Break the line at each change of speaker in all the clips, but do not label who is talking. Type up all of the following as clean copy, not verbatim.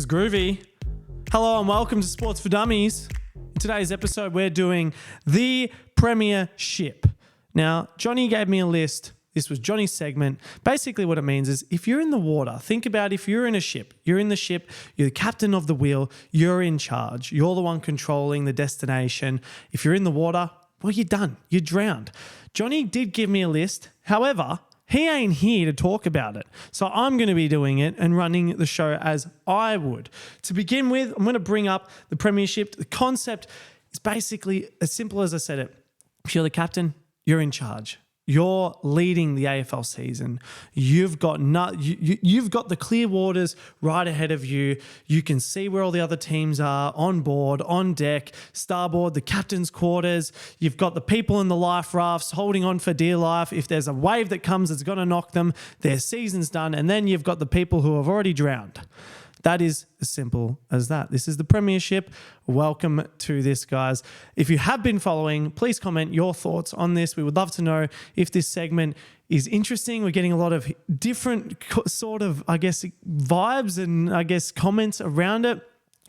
is groovy. Hello and welcome to Sports for Dummies. In today's episode, we're doing the premiership. Now, Johnny gave me a list. This was Johnny's segment. Basically what it means is if you're in the water, think about if you're in a ship, you're in the ship, you're the captain of the wheel, you're in charge, you're the one controlling the destination. If you're in the water, well, you're done. You're drowned. Johnny did give me a list. However, he ain't here to talk about it. So I'm going to be doing it and running the show as I would. To begin with, I'm going to bring up the premiership. The concept is basically as simple as I said it. If you're the captain, you're in charge. You're leading the AFL season. You've got you've got the clear waters right ahead of you. You can see where all the other teams are on board, on deck, starboard, the captain's quarters. You've got the people in the life rafts holding on for dear life. If there's a wave that comes that's going to knock them, their season's done. And then you've got the people who have already drowned. That is as simple as that. This is the premiership. Welcome to this, guys. If you have been following, please comment your thoughts on this. We would love to know if this segment is interesting. We're getting a lot of different sort of, vibes and comments around it.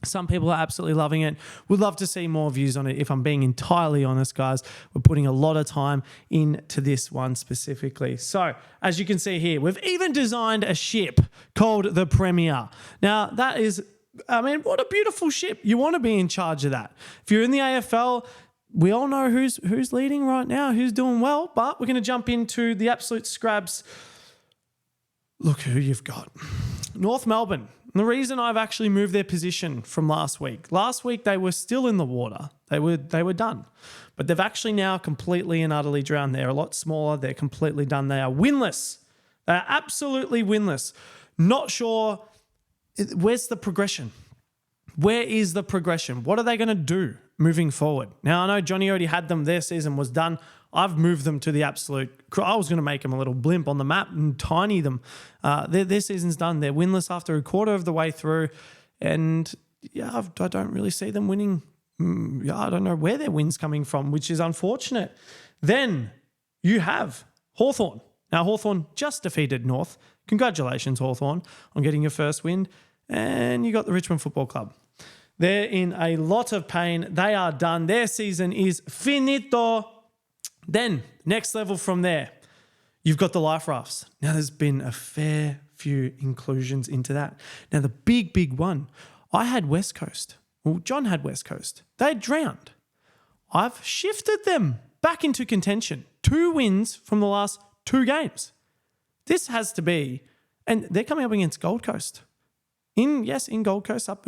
Some people are absolutely loving it. We'd love to see more views on it. If I'm being entirely honest, guys, we're putting a lot of time into this one specifically. So as you can see here, we've even designed a ship called the Premier. Now that is, what a beautiful ship. You want to be in charge of that. If you're in the AFL, we all know who's leading right now, who's doing well, but we're going to jump into the absolute scrabs. Look who you've got. North Melbourne. And the reason I've actually moved their position from last week they were still in the water. They were done. But they've actually now completely and utterly drowned. They're a lot smaller. They're completely done. They are winless. They are absolutely winless. Not sure. Where's the progression? Where is the progression? What are they going to do moving forward? Now, I know Johnny already had them. Their season was done. I've moved them to the absolute. I was going to make them a little blimp on the map and tiny them. Their season's done. They're winless after a quarter of the way through. And I don't really see them winning. I don't know where their win's coming from, which is unfortunate. Then you have Hawthorn. Now, Hawthorn just defeated North. Congratulations, Hawthorn, on getting your first win. And you got the Richmond Football Club. They're in a lot of pain. They are done. Their season is finito. Then, next level from there, you've got the life rafts. Now, there's been a fair few inclusions into that. Now, the big one, I had West Coast. Well, John had West Coast. They drowned. I've shifted them back into contention. 2 wins from the last 2 games. This has to be, and they're coming up against Gold Coast. In Gold Coast, up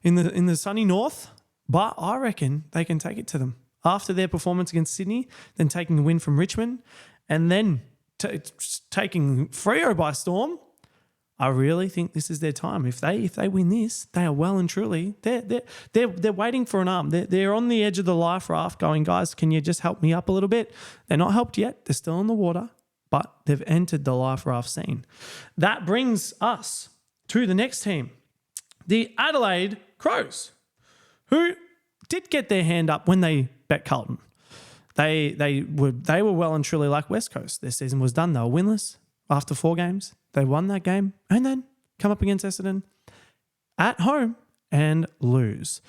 in the sunny north, but I reckon they can take it to them. After their performance against Sydney, then taking a win from Richmond, and then taking Freo by storm, I really think this is their time. If they win this, they are well and truly they're waiting for an arm. They're on the edge of the life raft, going, guys, can you just help me up a little bit? They're not helped yet. They're still in the water, but they've entered the life raft scene. That brings us to the next team, the Adelaide Crows, who did get their hand up when they bet Carlton. They were well and truly like West Coast. Their season was done. They were winless after 4 games. They won that game and then come up against Essendon at home and lose.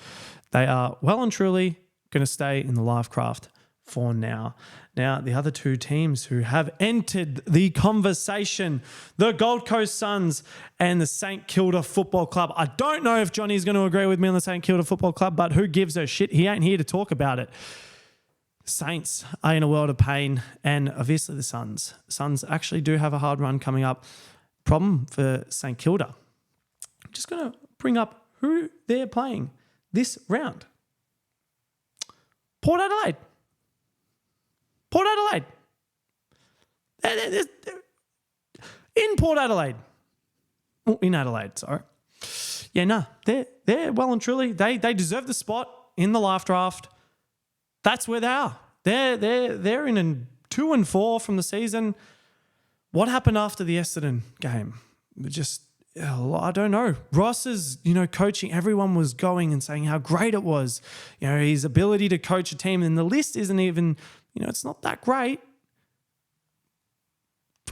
They are well and truly going to stay in the life craft for now. Now, the other 2 teams who have entered the conversation, the Gold Coast Suns and the St Kilda Football Club. I don't know if Johnny's going to agree with me on the St Kilda Football Club, but who gives a shit? He ain't here to talk about it. Saints are in a world of pain, and obviously the Suns. Suns actually do have a hard run coming up. Problem for St Kilda. I'm just going to bring up who they're playing this round. Port Adelaide. In Port Adelaide. Oh, in Adelaide, sorry. Yeah, no, they're well and truly, they deserve the spot in the life draft. That's where they are. They're in a 2-4 from the season. What happened after the Essendon game? I don't know. Ross's, coaching, everyone was going and saying how great it was. His ability to coach a team, and the list isn't even, it's not that great.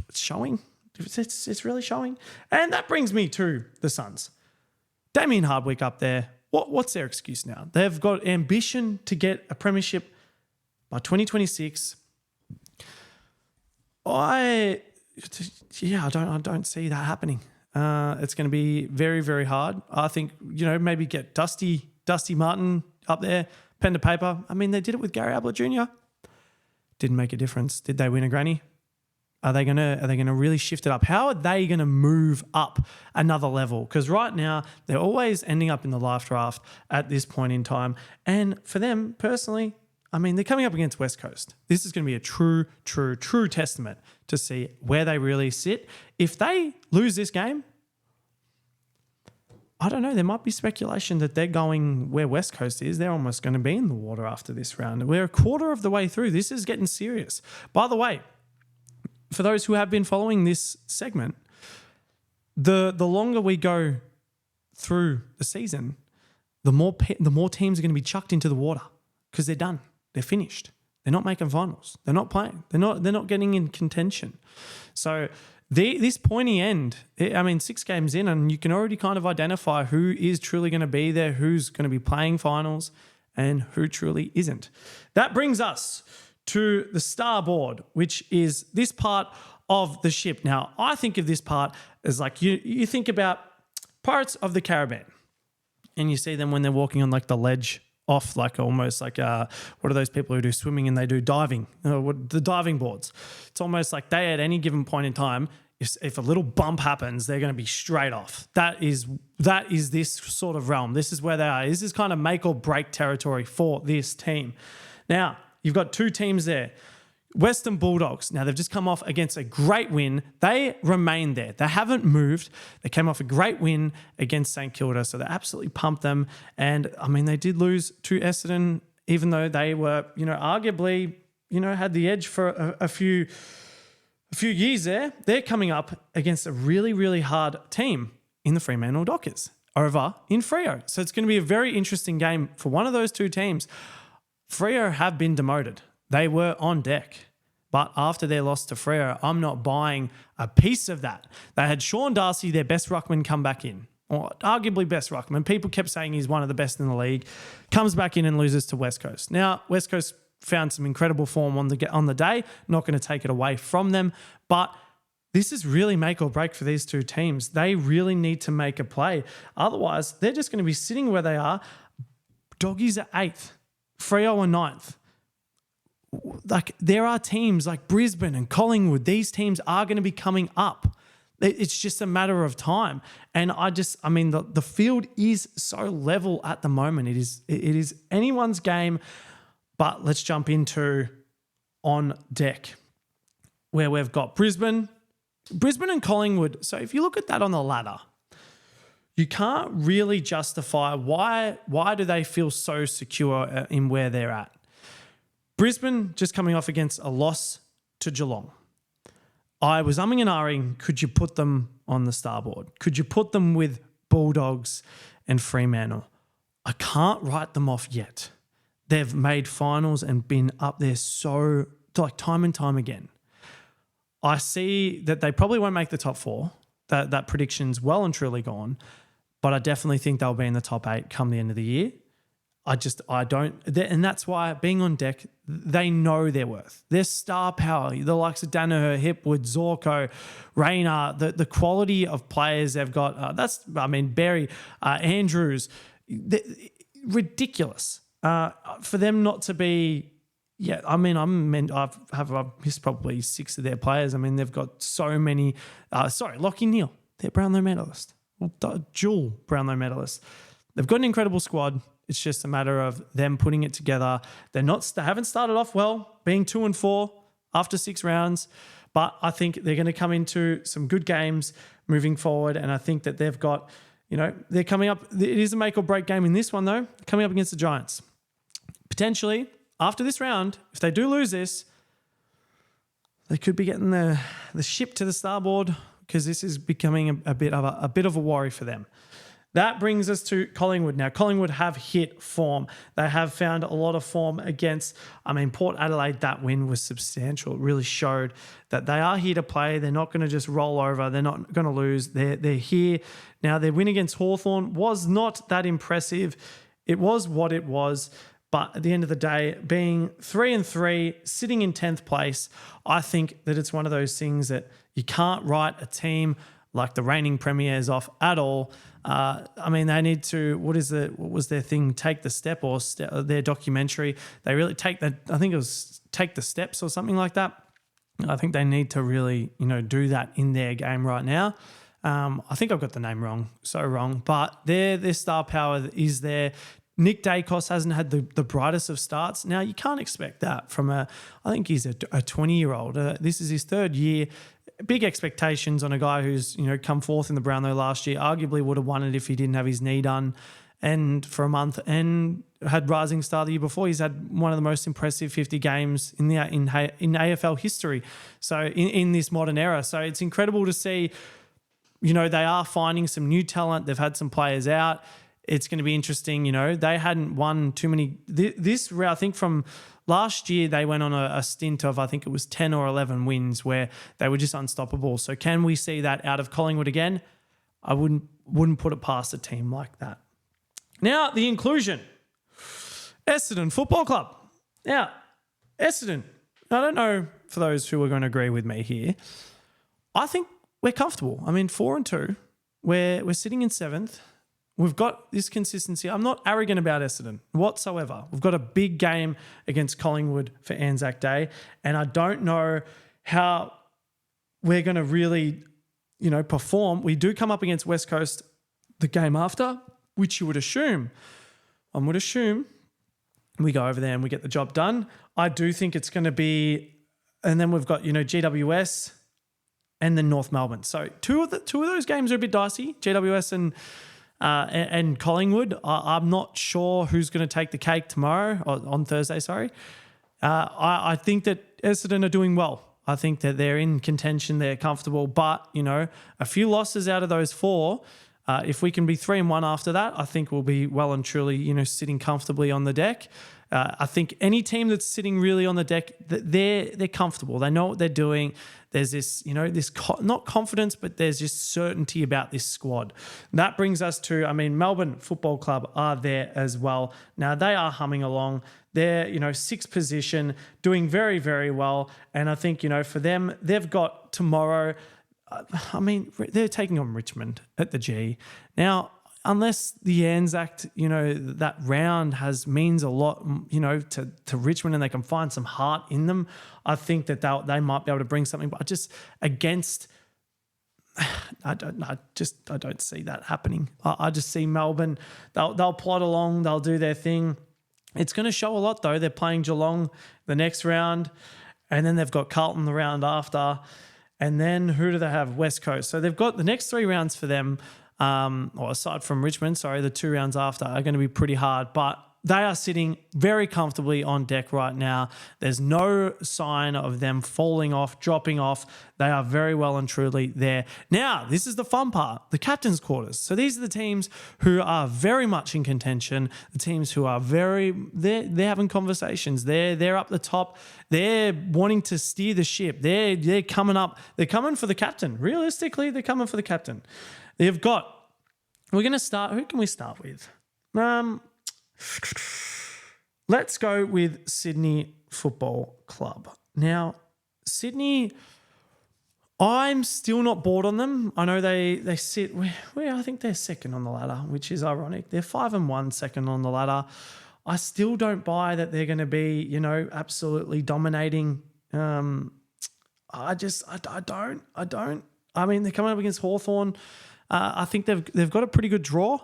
It's showing. It's really showing. And that brings me to the Suns. Damien Hardwick up there. What's their excuse now? They've got ambition to get a premiership by 2026. I don't see that happening. It's going to be very, very hard. I think, maybe get Dusty Martin up there, pen to paper. I mean, they did it with Gary Ablett Jr. Didn't make a difference. Did they win a granny? Are they gonna really shift it up? How are they gonna move up another level? Because right now they're always ending up in the live draft at this point in time. And for them personally, I mean, they're coming up against West Coast. This is going to be a true testament to see where they really sit. If they lose this game, I don't know. There might be speculation that they're going where West Coast is. They're almost going to be in the water after this round. We're a quarter of the way through. This is getting serious. By the way, for those who have been following this segment, the longer we go through the season, the more teams are going to be chucked into the water because they're done. They're finished. They're not making finals. They're not playing. They're not getting in contention. So this pointy end, 6 games in, and you can already kind of identify who is truly going to be there, who's going to be playing finals, and who truly isn't. That brings us to the starboard, which is this part of the ship. Now, I think of this part as like you think about Pirates of the Caribbean, and you see them when they're walking on like the ledge off, like almost like what are those people who do swimming and they do diving? The diving boards. It's almost like they at any given point in time, if a little bump happens, they're going to be straight off. That is this sort of realm. This is where they are. This is kind of make or break territory for this team. Now, you've got 2 teams there. Western Bulldogs. Now, they've just come off against a great win. They remain there. They haven't moved. They came off a great win against St Kilda, so they absolutely pumped them. And, they did lose to Essendon, even though they were, arguably, had the edge for a few years there. They're coming up against a really, really hard team in the Fremantle Dockers over in Freo. So it's going to be a very interesting game for one of those 2 teams. Freo have been demoted. They were on deck. But after their loss to Freo, I'm not buying a piece of that. They had Sean Darcy, their best ruckman, come back in. Or arguably best ruckman. People kept saying he's one of the best in the league. Comes back in and loses to West Coast. Now, West Coast found some incredible form on the day. Not going to take it away from them. But this is really make or break for these 2 teams. They really need to make a play. Otherwise, they're just going to be sitting where they are. Doggies are 8th. Freo are 9th. Like, there are teams like Brisbane and Collingwood. These teams are going to be coming up. It's just a matter of time. And the field is so level at the moment. It is anyone's game. But let's jump into on deck, where we've got Brisbane and Collingwood. So if you look at that on the ladder, you can't really justify why do they feel so secure in where they're at. Brisbane just coming off against a loss to Geelong. I was umming and ahhing, could you put them on the starboard? Could you put them with Bulldogs and Fremantle? I can't write them off yet. They've made finals and been up there so like time and time again. I see that they probably won't make the top 4. That prediction's well and truly gone. But I definitely think they'll be in the top 8 come the end of the year. And that's why being on deck, they know their worth. Their star power, the likes of Danaher, Hipwood, Zorko, Rayner, the quality of players they've got. Berry, Andrews, ridiculous. For them not to be, I've missed probably 6 of their players. They've got so many. Lachie Neale, they're Brownlow medalist, dual Brownlow medalist. They've got an incredible squad. It's just a matter of them putting it together. They haven't started off well, being 2-4 after 6 rounds, but I think they're going to come into some good games moving forward. And I think that they've got, they're coming up. It is a make or break game in this one though, coming up against the Giants. Potentially after this round, if they do lose this, they could be getting the ship to the starboard, because this is becoming a bit of a worry for them. That brings us to Collingwood. Now, Collingwood have hit form. They have found a lot of form against, Port Adelaide. That win was substantial. It really showed that they are here to play. They're not going to just roll over. They're not going to lose. They're here. Now, their win against Hawthorn was not that impressive. It was what it was. But at the end of the day, being 3-3, sitting in 10th place, I think that it's one of those things that you can't write a team like the reigning premiers off at all. They need to, what was their thing? Take the step or their documentary. They really I think it was Take the Steps or something like that. I think they need to really, do that in their game right now. I think I've got the name wrong, so wrong, but their star power is there. Nick Dacos hasn't had the brightest of starts. Now, you can't expect that from I think he's a 20-year-old. This is his third year. Big expectations on a guy who's, come fourth in the Brownlow last year. Arguably would have won it if he didn't have his knee done and for a month, and had rising star the year before. He's had one of the most impressive 50 games in AFL history. So in this modern era. So it's incredible to see, they are finding some new talent. They've had some players out. It's going to be interesting. They hadn't won too many. I think from last year, they went on a stint of, I think it was 10 or 11 wins where they were just unstoppable. So can we see that out of Collingwood again? I wouldn't put it past a team like that. Now, the inclusion. Essendon Football Club. Now, Essendon. I don't know for those who are going to agree with me here. I think we're comfortable. 4-2. We're sitting in 7th. We've got this consistency. I'm not arrogant about Essendon whatsoever. We've got a big game against Collingwood for Anzac Day, and I don't know how we're going to really, perform. We do come up against West Coast the game after, which you would assume. I would assume we go over there and we get the job done. I do think it's going to be, and then we've got, GWS and then North Melbourne. So two of those games are a bit dicey, GWS and Collingwood. I'm not sure who's going to take the cake tomorrow, or on Thursday, sorry. I think that Essendon are doing well. I think that they're in contention, they're comfortable, but, a few losses out of those 4, if we can be 3-1 after that, I think we'll be well and truly, sitting comfortably on the deck. I think any team that's sitting really on the deck, they're comfortable. They know what they're doing. There's this, not confidence, but there's just certainty about this squad. That brings us to, Melbourne Football Club are there as well. Now, they are humming along. They're, 6th position, doing very, very well. And I think, for them, they've got tomorrow, they're taking on Richmond at the G. Now, unless the Anzac, that round means a lot, to Richmond, and they can find some heart in them, I think that they might be able to bring something. But just against, I don't see that happening. I just see Melbourne. They'll plod along. They'll do their thing. It's going to show a lot though. They're playing Geelong the next round, and then they've got Carlton the round after, and then who do they have? West Coast. So they've got the next 3 rounds for them. Or aside from Richmond, the 2 rounds after are going to be pretty hard, but they are sitting very comfortably on deck right now. There's no sign of them falling off, dropping off. They are very well and truly there. Now, this is the fun part, the captain's quarters. So these are the teams who are very much in contention, the teams who are they're having conversations. They're up the top. They're wanting to steer the ship. They're coming up. They're coming for the captain. Realistically, they're coming for the captain. We're going to start, who can we start with? Let's go with Sydney Football Club. Now, Sydney, I'm still not bored on them. I know they sit, I think they're second on the ladder, which is ironic. They're 5-1 second on the ladder. I still don't buy that they're going to be, absolutely dominating. I don't. They're coming up against Hawthorn. I think they've got a pretty good draw,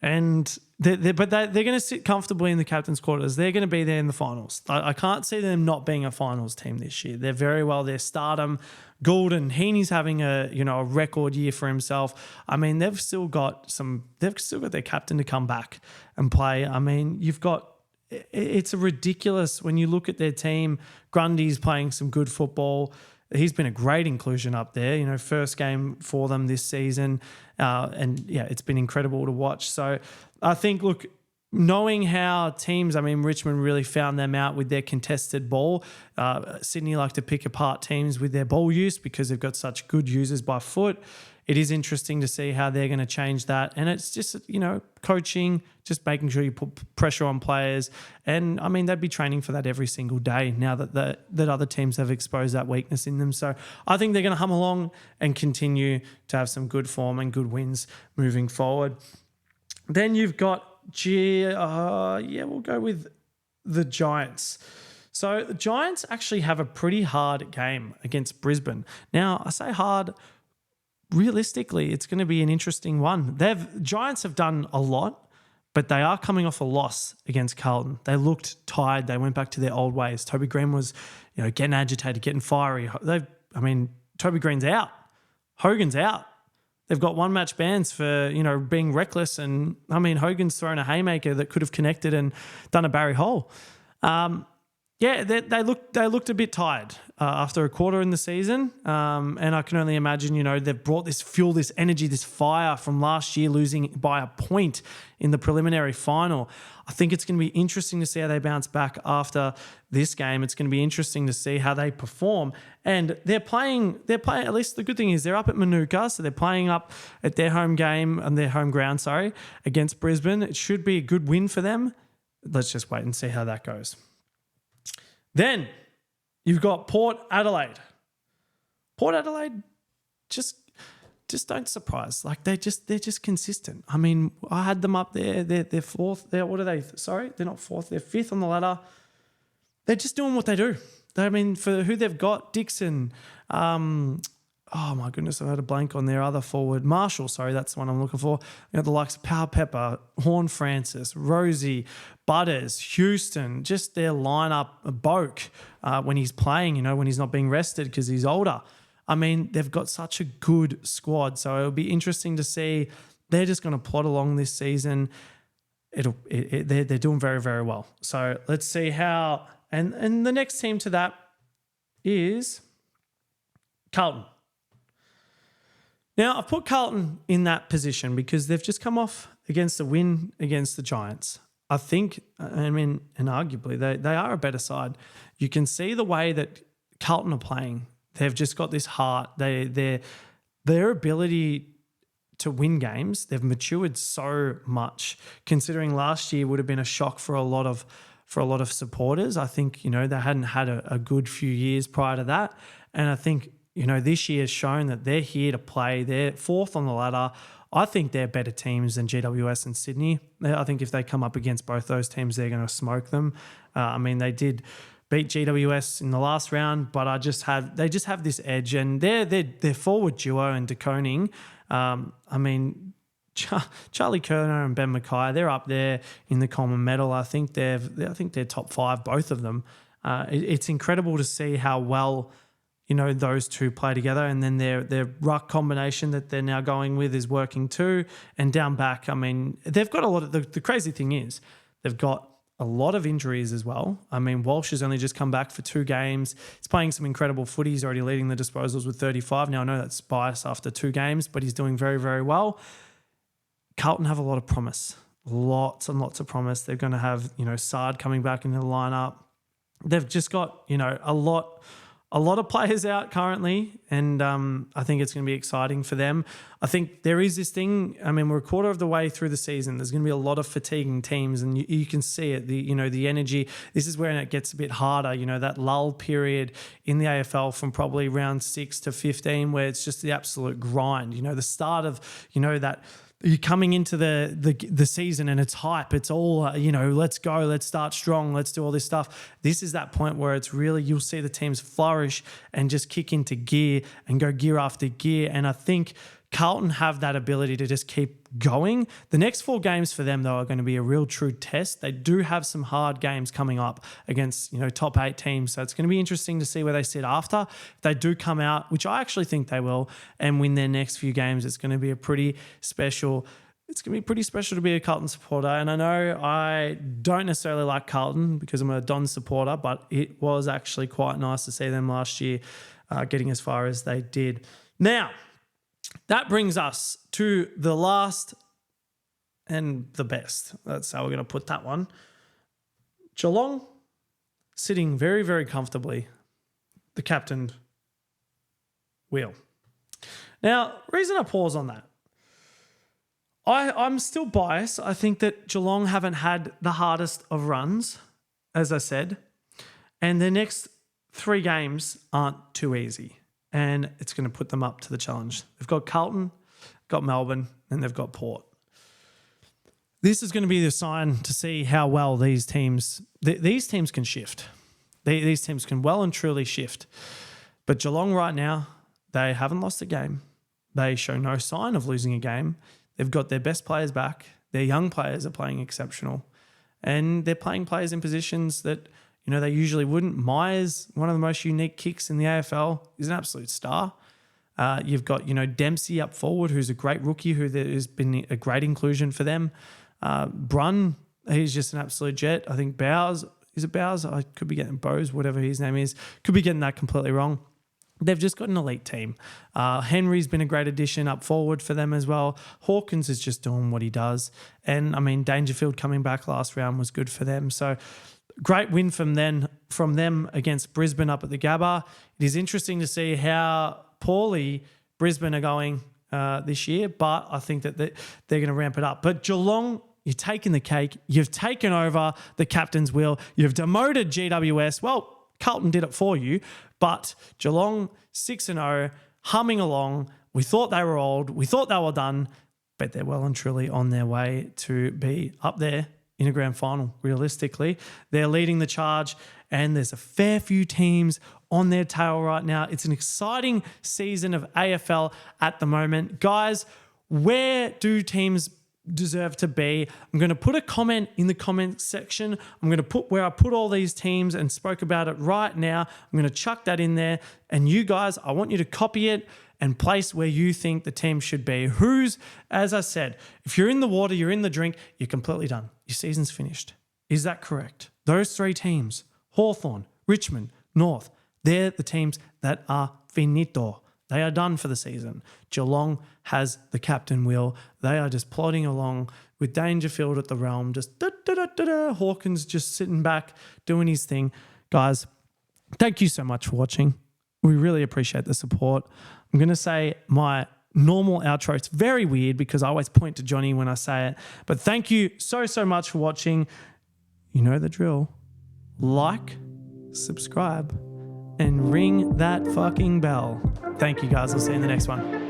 and they're going to sit comfortably in the captain's quarters. They're going to be there in the finals. I can't see them not being a finals team this year. They're very well there. Stardom, Goulden, Heaney's having a record year for himself. They've still got their captain to come back and play. It's a ridiculous when you look at their team. Grundy's playing some good football. he's been a great inclusion up there. You know, first game for them this season, and yeah, it's been incredible to watch. So I think, look, knowing how teams, I mean, Richmond really found them out with their contested ball. Sydney like to pick apart teams with their ball use because they've got such good users by foot. It is interesting to see how they're going to change that. And it's just, you know, coaching, just making sure you put pressure on players. And, I mean, they'd be training for that every single day now that other teams have exposed that weakness in them. So I think they're going to hum along and continue to have some good form and good wins moving forward. Then you've got, we'll go with the Giants. So the Giants actually have a pretty hard game against Brisbane. Now, I say hard. Realistically, it's going to be an interesting one. Giants have done a lot, but they are coming off a loss against Carlton. They looked tired. They went back to their old ways. Toby Green was, you know, getting agitated, getting fiery. Toby Green's out. Hogan's out. They've got one-match bans for, you know, being reckless. And, I mean, Hogan's thrown a haymaker that could have connected and done a Barry Hole. They looked a bit tired after a quarter in the season. And I can only imagine, you know, they've brought this fuel, this energy, this fire from last year, losing by a point in the preliminary final. I think it's going to be interesting to see how they bounce back after this game. It's going to be interesting to see how they perform. And they're playing, at least the good thing is they're up at Manuka, so they're playing up at their home game, and their home ground, against Brisbane. It should be a good win for them. Let's just wait and see how that goes. Then you've got Port Adelaide. Port Adelaide just don't surprise. Like they're just consistent. I mean, I had them up there. They're fourth. They're not fourth. They're fifth on the ladder. They're just doing what they do. I mean, for who they've got, Dixon. Oh my goodness, I had a blank on their other forward. Marshall, that's the one I'm looking for. You know, the likes of Power Pepper, Horn Francis, Rosie, Butters, Houston, just their lineup, Boak, when he's playing, you know, when he's not being rested because he's older. I mean, they've got such a good squad. So it'll be interesting to see. They're just going to plod along this season. They're doing very, very well. So let's see how. And the next team to that is Carlton. Now, I've put Carlton in that position because they've just come off against a win against the Giants. I think, and arguably, they are a better side. You can see the way that Carlton are playing. They've just got this heart. Their ability to win games, they've matured so much. Considering last year would have been a shock for a lot of supporters. I think, you know, they hadn't had a good few years prior to that. And I think, you know, this year has shown that they're here to play. They're fourth on the ladder. I think they're better teams than GWS and Sydney. I think if they come up against both those teams, they're going to smoke them. They did beat GWS in the last round, but they just have this edge, and their forward duo and De Koning. Charlie Kerner and Ben Mackay, they're up there in the common medal. I think they're top five, both of them. It's incredible to see how well, you know, those two play together, and then their ruck combination that they're now going with is working too. And down back, I mean, they've got a lot of the crazy thing is they've got a lot of injuries as well. I mean, Walsh has only just come back for 2 games. He's playing some incredible footy. He's already leading the disposals with 35. Now, I know that's bias after 2 games, but he's doing very, very well. Carlton have a lot of promise, lots and lots of promise. They're going to have, you know, Sard coming back into the lineup. They've just got, you know, a lot of players out currently, and I think it's going to be exciting for them. I think there is this thing. I mean, we're a quarter of the way through the season. There's going to be a lot of fatiguing teams, and you can see it. The energy. This is where it gets a bit harder. You know, that lull period in the AFL from probably round 6 to 15, where it's just the absolute grind. You know, the start of, you know, that. You're coming into the season and it's hype. It's all, let's go, let's start strong, let's do all this stuff. This is that point where it's really, you'll see the teams flourish and just kick into gear and go gear after gear. And I think Carlton have that ability to just keep going. The next 4 games for them, though, are going to be a real true test. They do have some hard games coming up against, you know, top 8 teams. So it's going to be interesting to see where they sit after. If they do come out, which I actually think they will, and win their next few games, it's going to be pretty special to be a Carlton supporter. And I know I don't necessarily like Carlton because I'm a Don supporter, but it was actually quite nice to see them last year getting as far as they did. Now, that brings us to the last and the best. That's how we're going to put that one. Geelong sitting very, very comfortably, the captain wheel. Now, reason I pause on that, I'm still biased. I think that Geelong haven't had the hardest of runs, as I said, and their next 3 games aren't too easy, and it's going to put them up to the challenge. They've got Carlton, got Melbourne, and they've got Port. This is going to be the sign to see how well these teams can shift. These teams can well and truly shift. But Geelong right now, they haven't lost a game. They show no sign of losing a game. They've got their best players back. Their young players are playing exceptional. And they're playing players in positions that, they usually wouldn't. Myers, one of the most unique kicks in the AFL, is an absolute star. You've got, Dempsey up forward, who's a great rookie, who has been a great inclusion for them. Brun, he's just an absolute jet. I think Bowers, is it Bowers? I could be getting Bowes, whatever his name is. Could be getting that completely wrong. They've just got an elite team. Henry's been a great addition up forward for them as well. Hawkins is just doing what he does. And, Dangerfield coming back last round was good for them. So, great win from them against Brisbane up at the Gabba. It is interesting to see how poorly Brisbane are going this year, but I think that they're going to ramp it up. But Geelong, you're taking the cake. You've taken over the captain's wheel. You've demoted GWS. Well, Carlton did it for you, but Geelong 6-0, humming along. We thought they were old. We thought they were done, but they're well and truly on their way to be up there in a grand final. Realistically, they're leading the charge, and there's a fair few teams on their tail right now. It's an exciting season of AFL at the moment. Guys, where do teams deserve to be? I'm going to put a comment in the comment section. I'm going to put where I put all these teams and spoke about it right now. I'm going to chuck that in there. And you guys, I want you to copy it and place where you think the team should be. As I said, if you're in the water, you're in the drink, you're completely done. Your season's finished. Is that correct? Those 3 teams, Hawthorn, Richmond, North, they're the teams that are finito. They are done for the season. Geelong has the captain wheel. They are just plodding along with Dangerfield at the realm, just da-da-da-da-da. Hawkins just sitting back, doing his thing. Guys, thank you so much for watching. We really appreciate the support. I'm going to say my normal outro. It's very weird because I always point to Johnny when I say it. But thank you so, so much for watching. You know the drill. Like, subscribe, and ring that fucking bell. Thank you, guys. I'll see you in the next one.